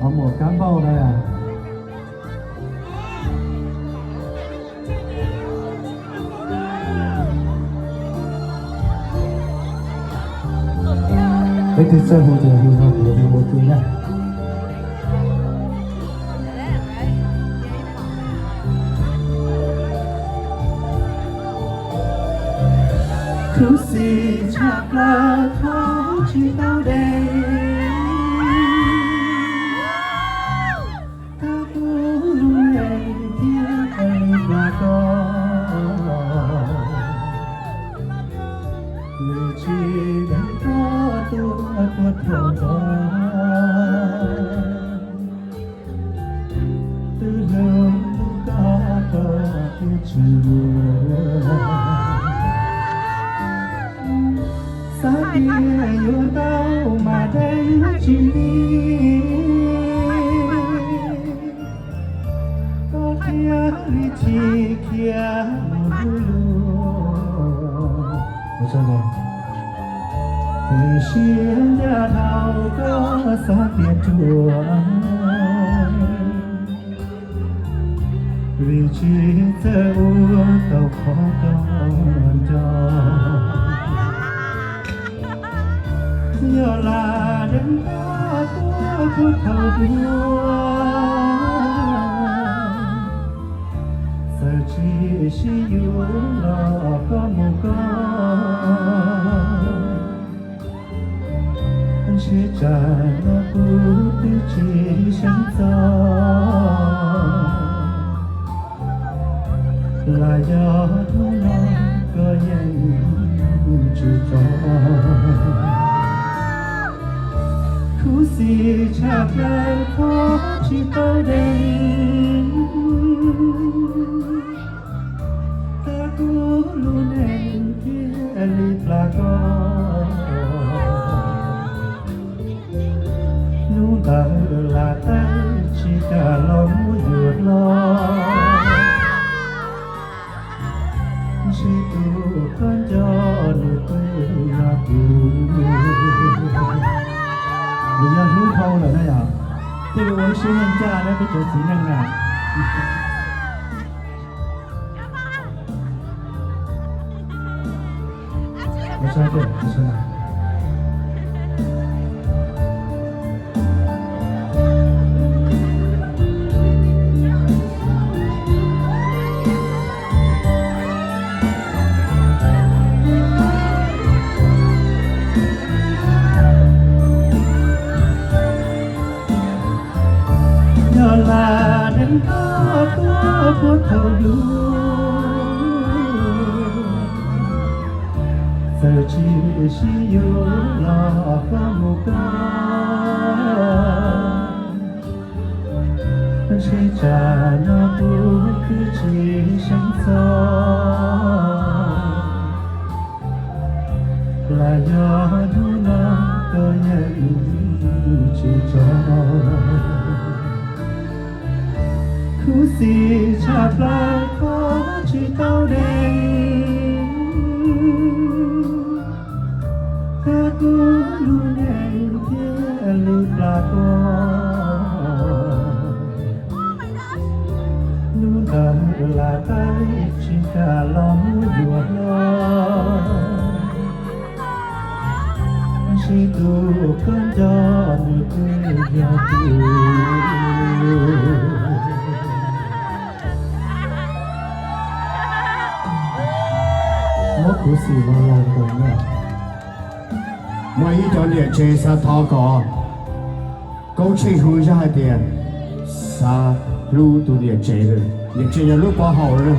có một cán bao đây à. Đấy thì chơi hồ chơi hồ hồ chơi nha. Thứ gì chắc là khó chỉ tao đây. Ta cố luôn này kia hay là có. Người chỉ đang có tôi thầu đó. Từ lâu có cái chưa. Xa kia yêu tao mà đây chỉ có kia thì kia một sao này người xuyên ra thao có xa tiền chùa vì chỉ giờ uống tàu khó còn cho nhớ là đêm đó của thầu đua giờ chỉ yêu lo có một con anh chỉ trả nó cứ chỉ sáng gió là do nó có những chữ cho thứ gì chắc là khó chỉ tới đây. Ta cố luôn em kia lịp là có lúc ta là tay chỉ cả lòng vượt lo chỉ tu con cho nụ cười là vui. Bây giờ hữu thâu là đây à? Tôi được uống sữa nhân cha đấy, cái chỗ xí nhân này. Nó sao thế? Nó sao nào? Là đêm đó của thầu đua giờ chỉ yêu lo có một con chỉ trả nó cứ chỉ sáng gió là do nó có nhận chỉ cho thứ gì chắc là khó chỉ tao đây. Ta cố luôn em kia lịp là có luôn là tay chỉ cả lòng buồn lo chỉ tu cơn gió nụ cười gió của sự lo lắng của mình. Mọi cho điện chế sa thọ có câu chuyện hứa ra tiền sa lưu tu điện chế rồi điện chế là lúc quá hậu rồi